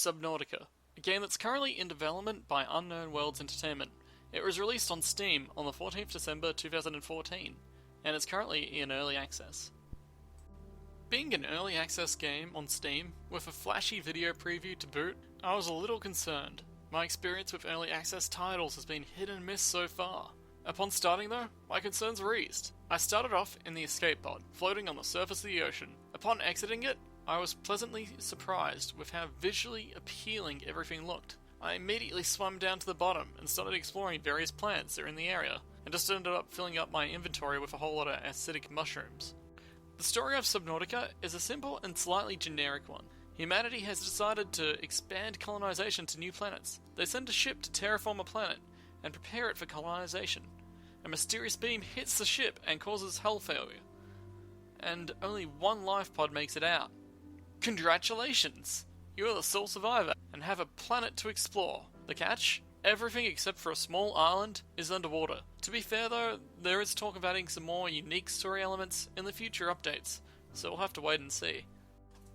Subnautica, a game that's currently in development by Unknown Worlds Entertainment. It was released on Steam on the 14th December 2014, and is currently in early access. Being an early access game on Steam, with a flashy video preview to boot, I was a little concerned. My experience with early access titles has been hit and miss so far. Upon starting though, my concerns were eased. I started off in the escape pod, floating on the surface of the ocean. Upon exiting it, I was pleasantly surprised with how visually appealing everything looked. I immediately swam down to the bottom and started exploring various plants that are in the area, and just ended up filling up my inventory with a whole lot of acidic mushrooms. The story of Subnautica is a simple and slightly generic one. Humanity has decided to expand colonization to new planets. They send a ship to terraform a planet and prepare it for colonization. A mysterious beam hits the ship and causes hull failure, and only one life pod makes it out. Congratulations! You are the sole survivor and have a planet to explore. The catch? Everything except for a small island is underwater. To be fair though, there is talk of adding some more unique story elements in the future updates, so we'll have to wait and see.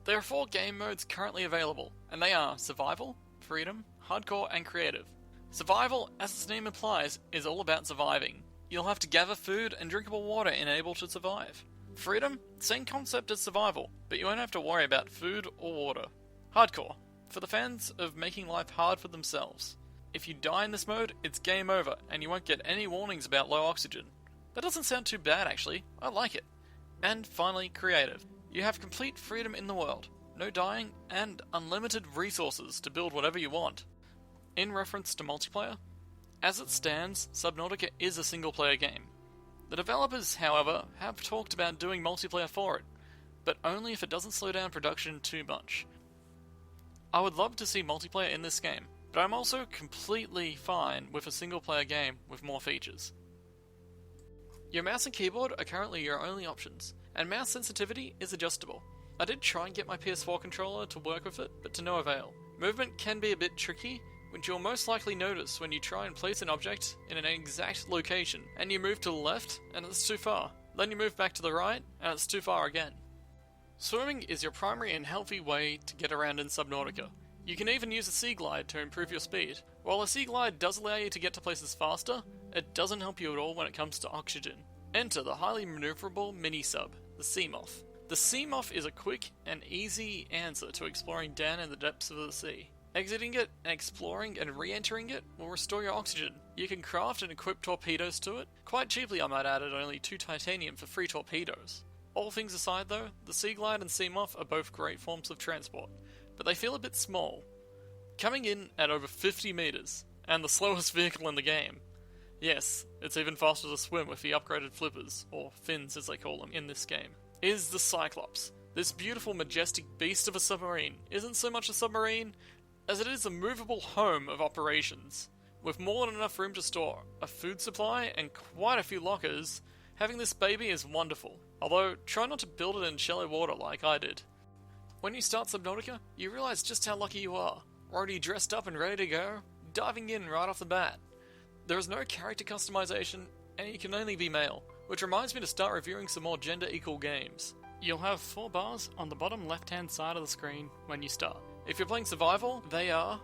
There are 4 game modes currently available, and they are Survival, Freedom, Hardcore, and Creative. Survival, as its name implies, is all about surviving. You'll have to gather food and drinkable water in order to survive. Freedom, same concept as survival, but you won't have to worry about food or water. Hardcore, for the fans of making life hard for themselves. If you die in this mode, it's game over, and you won't get any warnings about low oxygen. That doesn't sound too bad actually, I like it. And finally, Creative. You have complete freedom in the world, no dying, and unlimited resources to build whatever you want. In reference to multiplayer, as it stands, Subnautica is a single player game. The developers, however, have talked about doing multiplayer for it, but only if it doesn't slow down production too much. I would love to see multiplayer in this game, but I'm also completely fine with a single player game with more features. Your mouse and keyboard are currently your only options, and mouse sensitivity is adjustable. I did try and get my PS4 controller to work with it, but to no avail. Movement can be a bit tricky, which you'll most likely notice when you try and place an object in an exact location, and you move to the left, and it's too far. Then you move back to the right, and it's too far again. Swimming is your primary and healthy way to get around in Subnautica. You can even use a sea glide to improve your speed. While a sea glide does allow you to get to places faster, it doesn't help you at all when it comes to oxygen. Enter the highly maneuverable mini-sub, the Seamoth. The Seamoth is a quick and easy answer to exploring down in the depths of the sea. Exiting it, exploring, and re-entering it will restore your oxygen. You can craft and equip torpedoes to it. Quite cheaply I might add at only 2 titanium for free torpedoes. All things aside though, the Sea Glide and Seamoth are both great forms of transport, but they feel a bit small. Coming in at over 50 meters, and the slowest vehicle in the game. Yes, it's even faster to swim with the upgraded flippers, or fins as they call them in this game, is the Cyclops. This beautiful majestic beast of a submarine isn't so much a submarine as it is a movable home of operations. With more than enough room to store a food supply and quite a few lockers, having this baby is wonderful. Although, try not to build it in shallow water like I did. When you start Subnautica, you realise just how lucky you are. Already dressed up and ready to go, diving in right off the bat. There is no character customization, and you can only be male, which reminds me to start reviewing some more gender-equal games. You'll have 4 bars on the bottom left-hand side of the screen when you start. If you're playing survival, they are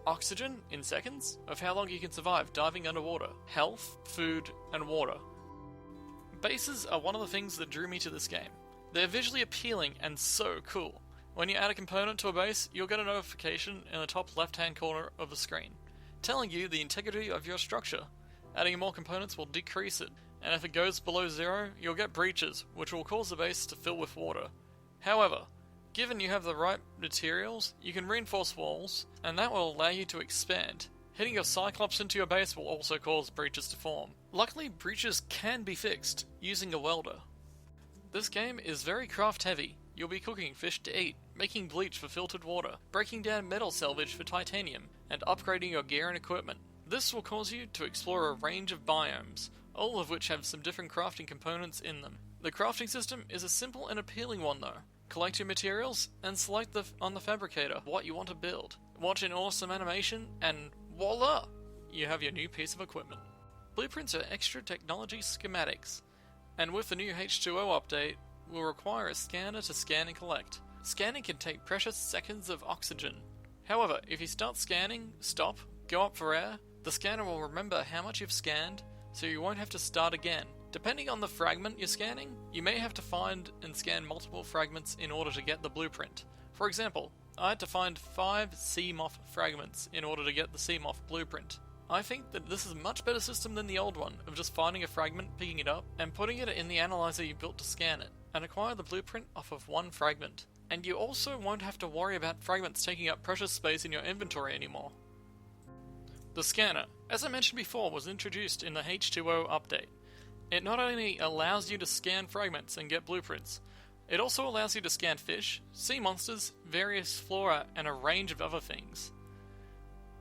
oxygen in seconds, of how long you can survive diving underwater, health, food, and water. Bases are one of the things that drew me to this game. They're visually appealing and so cool. When you add a component to a base, you'll get a notification in the top left-hand corner of the screen, telling you the integrity of your structure. Adding more components will decrease it, and if it goes below 0, you'll get breaches, which will cause the base to fill with water. However, given you have the right materials, you can reinforce walls, and that will allow you to expand. Hitting your Cyclops into your base will also cause breaches to form. Luckily, breaches can be fixed using a welder. This game is very craft heavy. You'll be cooking fish to eat, making bleach for filtered water, breaking down metal salvage for titanium, and upgrading your gear and equipment. This will cause you to explore a range of biomes, all of which have some different crafting components in them. The crafting system is a simple and appealing one though. Collect your materials, and select on the fabricator what you want to build. Watch an awesome animation, and voila! You have your new piece of equipment. Blueprints are extra technology schematics, and with the new H2O update, will require a scanner to scan and collect. Scanning can take precious seconds of oxygen. However, if you start scanning, stop, go up for air, the scanner will remember how much you've scanned, so you won't have to start again. Depending on the fragment you're scanning, you may have to find and scan multiple fragments in order to get the blueprint. For example, I had to find 5 CMOF fragments in order to get the CMOF blueprint. I think that this is a much better system than the old one of just finding a fragment, picking it up, and putting it in the analyzer you built to scan it, and acquire the blueprint off of one fragment. And you also won't have to worry about fragments taking up precious space in your inventory anymore. The scanner, as I mentioned before, was introduced in the H2O update. It not only allows you to scan fragments and get blueprints, it also allows you to scan fish, sea monsters, various flora, and a range of other things.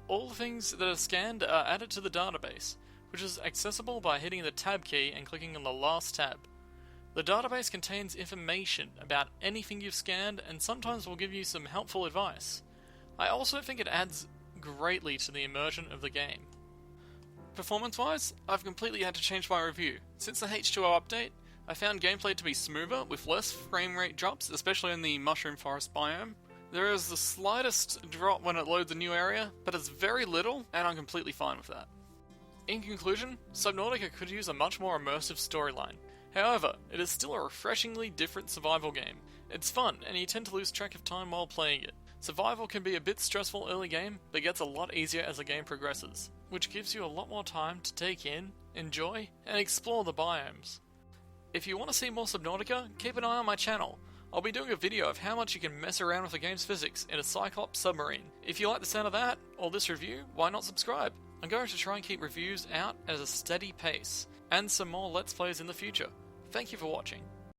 All the things that are scanned are added to the database, which is accessible by hitting the tab key and clicking on the last tab. The database contains information about anything you've scanned and sometimes will give you some helpful advice. I also think it adds greatly to the immersion of the game. Performance-wise, I've completely had to change my review. Since the H2O update, I found gameplay to be smoother with less frame rate drops, especially in the Mushroom Forest biome. There is the slightest drop when it loads a new area, but it's very little, and I'm completely fine with that. In conclusion, Subnautica could use a much more immersive storyline. However, it is still a refreshingly different survival game. It's fun, and you tend to lose track of time while playing it. Survival can be a bit stressful early game, but gets a lot easier as the game progresses, which gives you a lot more time to take in, enjoy, and explore the biomes. If you want to see more Subnautica, keep an eye on my channel. I'll be doing a video of how much you can mess around with the game's physics in a Cyclops submarine. If you like the sound of that, or this review, why not subscribe? I'm going to try and keep reviews out at a steady pace, and some more Let's Plays in the future. Thank you for watching.